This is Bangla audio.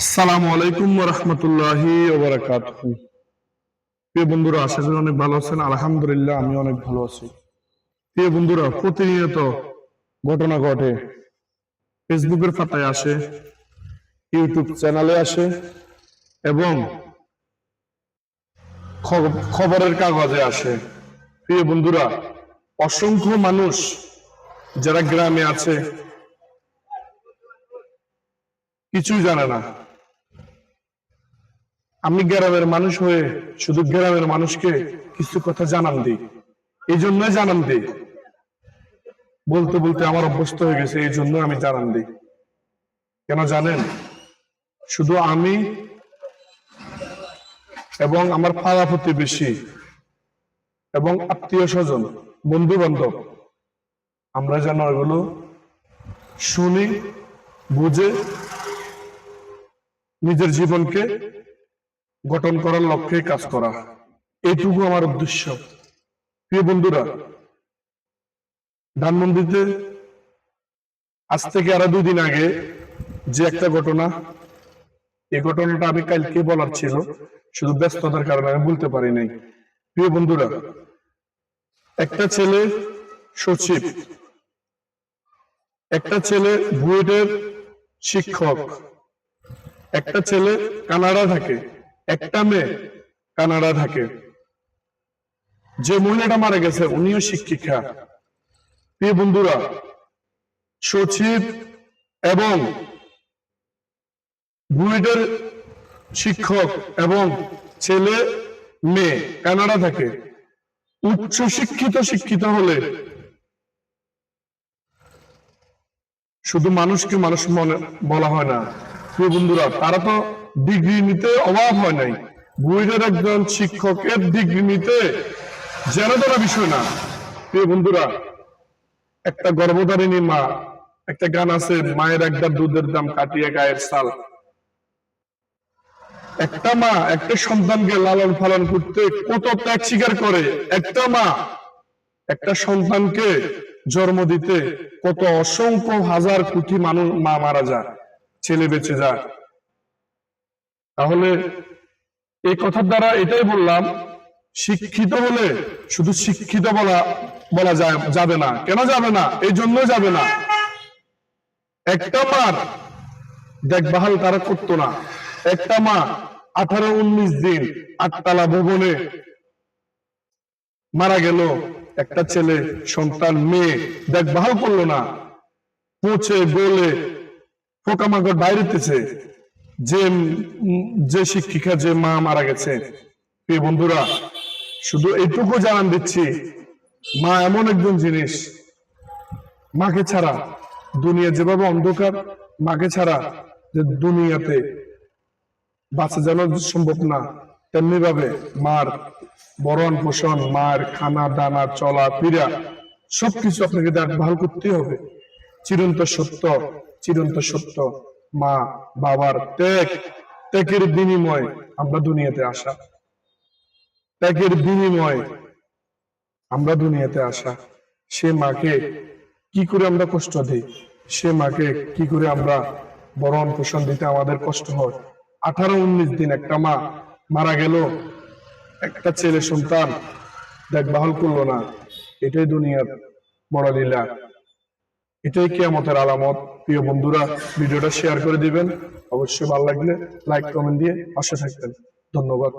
আসসালামু আলাইকুম ওয়া রাহমাতুল্লাহি ওয়া বারাকাতুহু। প্রিয় বন্ধুরা, আশা করি অনেক ভালো আছেন। আলহামদুলিল্লাহ, আমি অনেক ভালো আছি। প্রিয় বন্ধুরা, প্রতিনিয়ত ঘটনা ঘটে, ফেসবুকের পাতায় আসে, ইউটিউব চ্যানেলে আসে এবং খবরের কাগজে আসে। প্রিয় বন্ধুরা, অসংখ্য মানুষ যারা গ্রামে আছে কিছুই জানে না। আমি গ্রামের মানুষ হয়ে শুধু গ্রামের মানুষকে কিছু কথা জানান দিই, এই জন্যই জানান দিই। বলতে বলতে আমার অভ্যস্ত হয়ে গেছে, এই জন্য আমি জানান দিই। কেন জানেন? শুধু আমি এবং আমার পাড়া প্রতিবেশী এবং আত্মীয় স্বজন, বন্ধু বান্ধব, আমরা যেন এগুলো শুনি, বুঝে নিজের জীবনকে গঠন করার লক্ষ্যে কাজ করা, এইটুকু আমার উদ্দেশ্য। প্রিয় বন্ধুরা, ধানমন্ডিতে আজ থেকে আরো 2 দিন আগে যে একটা ঘটনা, এই ঘটনাটা আমি কালকে বলার ছিল, শুধু ব্যস্ততার কারণে আমি বলতে পারি নাই। প্রিয় বন্ধুরা, একটা ছেলে সচিব, একটা ছেলে বুয়েটের শিক্ষক, একটা ছেলে কানাডা থাকে, একটা মেয়ে কানাডা থাকে। যে মহিলাটা মারা গেছে উনিও শিক্ষিকা। প্রিয় বন্ধুরা, সচিব এবং বুয়েটের শিক্ষক এবং ছেলে মেয়ে কানাডা থাকে। উচ্চ শিক্ষিত হলে শুধু মানুষকে মানুষ মনে বলা হয় না। প্রিয় বন্ধুরা, তারা তো ডিগ্রি নিতে অভাব হয় নাই। বুয়েটের একজন শিক্ষকের ডিগ্রি নিতে যেন ধরা বিষয় না। প্রিয় বন্ধুরা, একটা গর্ভধারিণী মা, একটা গান আছে, মায়ের একবার দুধের দাম কাটিয়ে গায়ের সাল। একটা মা একটা সন্তানকে লালন পালন করতে কত ত্যাগ স্বীকার করে। একটা মা একটা সন্তানকে জন্ম দিতে কত অসংখ্য হাজার কোটি মানুষ মা মারা যায়, ছেলে বেঁচে যায়। তাহলে এই কথার দ্বারা এটাই বললাম, শিক্ষিত হলে শুধু শিক্ষিত বলা যাবে না। কেন যাবে না? এই জন্য যাবে না, একটা মার দেখভাল তারা করতো না। একটা মা 18-19 দিন 8তলা ভবনে মারা গেল, একটা ছেলে সন্তান মেয়ে দেখভাল করলো না, পচে গলে পোকামাকড় বাইরেতেছে। যে শিক্ষিকা, যে মা মারা গেছে। প্রিয় বন্ধুরা, শুধু এইটুকু জানান দিচ্ছি, মা এমন একজন জিনিস, মাকে ছাড়া দুনিয়া যেভাবে অন্ধকার, মাকে ছাড়া যে দুনিয়াতে বাঁচা যেন সম্ভব না, তেমনি ভাবে মার বরণ পোষণ, মার খানা দানা, চলা ফিরা সবকিছু আপনাকে দেখভাল করতে হবে। চিরন্ত সত্য, মা বাবার ত্যাগের বিনিময় আমরা দুনিয়াতে আসা, ত্যাগের বিনিময় আমরা দুনিয়াতে আসা। সে মাকে কি করে আমরা কষ্ট দিই, সে মাকে কি করে আমরা বরণ পোষণ দিতে আমাদের কষ্ট হয়। 18-19 দিন একটা মা মারা গেল, একটা ছেলে সন্তান দেখভাল করলো না। এটাই দুনিয়ার বড় লীলা, এটাই কিয়ামতের আলামত। প্রিয় বন্ধুরা, ভিডিওটা শেয়ার করে দিবেন। অবশ্যই ভালো লাগলে লাইক কমেন্ট দিয়ে পাশে থাকবেন। ধন্যবাদ।